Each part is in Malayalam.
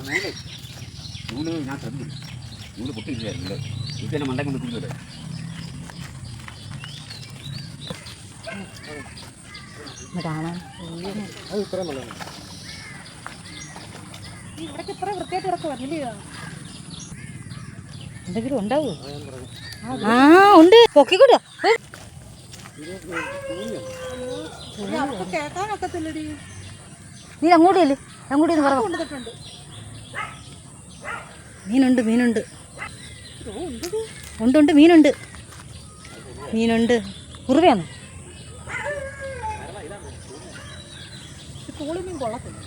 നൂല് ഞാൻ ശ്രദ്ധിക്കും. നൂല് പൊട്ടിയില്ലായിരുന്നില്ല. ഇത് തന്നെ മണ്ടയ്ക്ക് കൊണ്ട് കുടിക്കില്ല. കാണാൻ അത് ഇത്രയും നല്ലതാണ്. ഇവിടേക്ക് ഇത്ര വൃത്തിയായിട്ട് കിടക്കുവാ. എന്തെങ്കിലും ഉണ്ടാവോ? ആ ഉണ്ട്. പൊക്കിക്കൂടാ. നീ അങ്ങോട്ടല്ലേ? അങ്ങോട്ട് പറഞ്ഞു. മീനുണ്ട് മീനുണ്ട് ഉണ്ട് മീനുണ്ട് മീനുണ്ട്. കുറുവയാണോ? മീൻ കൊള്ളത്തില്ല.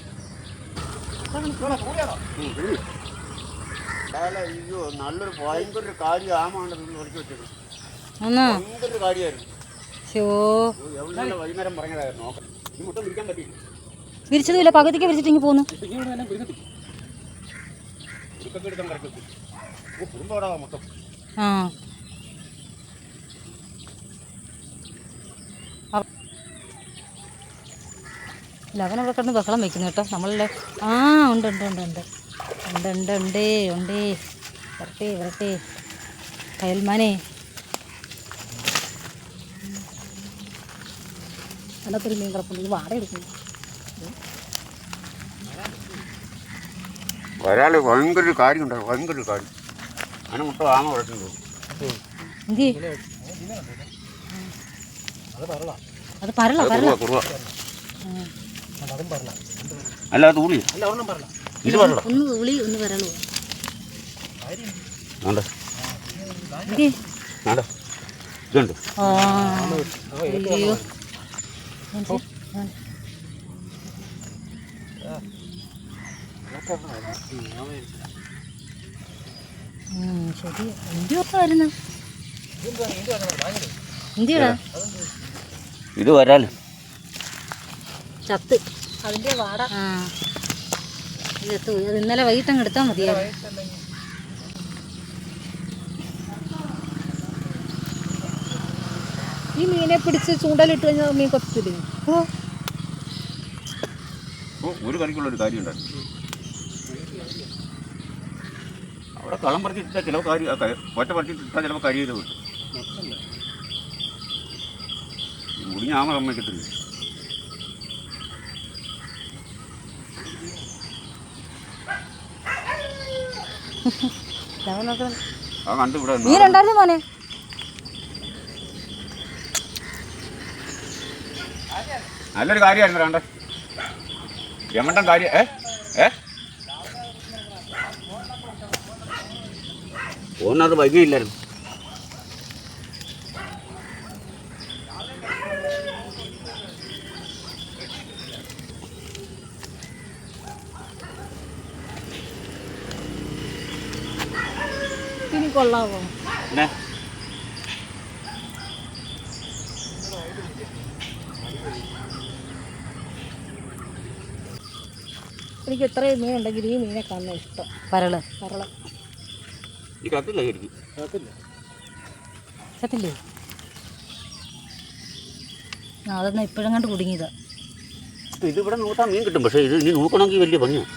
അയ്യോ നല്ലൊരു ഭയങ്കര കാര്യം ആമാണ്ടെന്ന് വിളിച്ചു വെച്ചത്. ഭയങ്കര കാര്യമായിരുന്നു. വൈകുന്നേരം പറഞ്ഞതായിരുന്നു. ഈ മുട്ട വിരിക്കാൻ പറ്റിയില്ല. വിരിച്ചതുമില്ല, പകുതിക്ക് വിരിച്ചിട്ട് പോന്നു. ആ അവനവിടെ കിടന്ന് ബഹളം വെക്കുന്നു കേട്ടോ. നമ്മളല്ലേ. ആ ഉണ്ട് ഉണ്ട് ഉണ്ട് ഉണ്ട് ഉണ്ട് ഉണ്ട് ഉണ്ടേ ഉണ്ടേ. വരട്ടെ വരട്ടെ കയൽമാനെ. അതിനകത്തൊരു മീൻ കിടപ്പുണ്ട്. ഇത് വാട എടുക്കുന്നു. ഒരാൾ ഭയങ്കര ഒരു കാര്യം ഉണ്ടാവും. ഭയങ്കര ഒരു കാര്യം. അങ്ങനെ മുട്ട ആമ വളർത്തുന്നു. അത് പറള പറള. അല്ല അത് ഉളി. ഇത് പറള. ഒന്ന് ഉളി ഒന്ന് വരളോ. ഇതുണ്ട്. അയ്യോ ശരി. എന്തിനായിരുന്നു? എന്തിയാ ഇത് വരാല് ചത്ത് അതിൻ്റെ വാട. ആ ഇത് ഇന്നലെ വൈകിട്ടങ്ങ് എടുത്താൽ മതിയായിരുന്നു. ഈ മീനെ പിടിച്ച് ചൂണ്ടലിട്ട് കഴിഞ്ഞാൽ മീൻ കൊത്തില്ലേ? ഒരു കണിക്കുള്ളൊരു കാര്യം ഉണ്ടായിരുന്നു. അവിടെ കളം പറിച്ചിട്ടാൽ ചിലപ്പോൾ കാര്യം ഒറ്റ പറിച്ചിട്ടാൽ ചിലപ്പോൾ കരിയത് കിട്ടും. മുടിഞ്ഞ ആമ സമ്മതിക്കത്തില്ല. ആ കണ്ടു ഇവിടെ മീനുണ്ടായിരുന്നു മോനെ. നല്ലൊരു കാര്യമായിരുന്നു. കണ്ട യമണ്ടൻ കാര്യം. ഒന്നത് വൈകിയില്ലായിരുന്നു. ഇനി കൊള്ളാവോ? എനിക്ക് എത്രയും മീൻ ഉണ്ടെങ്കിൽ ഈ മീനെ കാണുന്ന ഇഷ്ടം. പരള് പരള. ഈ കത്തില്ല. ചത്തില്ലേ? ആ അതൊന്നും ഇപ്പോഴും കണ്ട് കുടുങ്ങിയതാ. ഇതിവിടെ നോട്ടാൻ മീൻ കിട്ടും. പക്ഷേ ഇത് ഇനി നോക്കണമെങ്കിൽ വലിയ ഭംഗിയാണ്.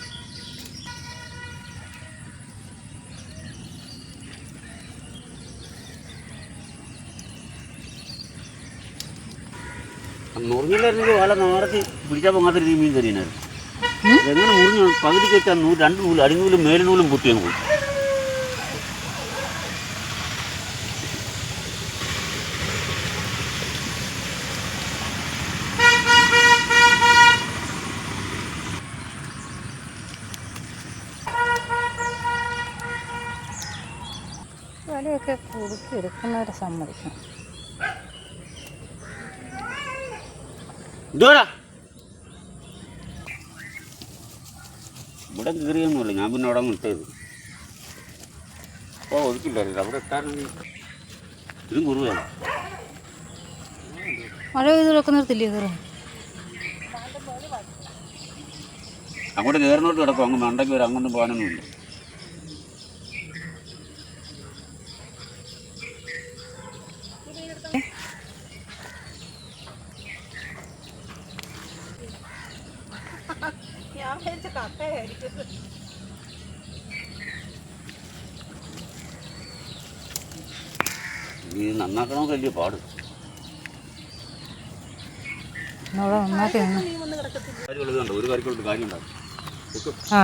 മുറിഞ്ഞില്ലായിരുന്നെങ്കിൽ വല നേരത്തെ പിടിച്ചാൽ പൊങ്ങാത്ത രീതി മീൻ തരീനായിരുന്നു. എങ്ങനെ മുറിഞ്ഞു പകുതിക്ക് വെച്ചാൽ രണ്ട് നൂല് അടിനൂലും മേലിനൂലും പൊട്ടിയങ്ങ് പോയി. വലയൊക്കെ പുതുക്കി എടുക്കുന്നവരെ സമ്മതിക്കണം. ഇവിടെ കീറിയൊന്നുമില്ല. ഞാൻ പിന്നെ അവിടെ ഇട്ടത്. അപ്പോൾ ഒതുക്കില്ലായിരുന്നു. അവിടെ ഇട്ടാണെങ്കിൽ ഇതും കുറുവയാണ്. മഴ പെയ്ത് വെക്കുന്നിടത്തില്ലേ കയറും? അങ്ങോട്ട് കയറുന്നോട്ട് കിടക്കും. അങ്ങ് മണ്ടയ്ക്ക് വരും. അങ്ങൊന്നും പോകാനൊന്നുമില്ല. ഇത് നന്നാക്കണമെങ്കിൽ വലിയ പാട്. അവിടെ നന്നാക്കി നിന്ന് കാര്യമുള്ളത് കണ്ടോ, ഒരു കാര്യമുണ്ട്, കാര്യം ഉണ്ടാകും. ആ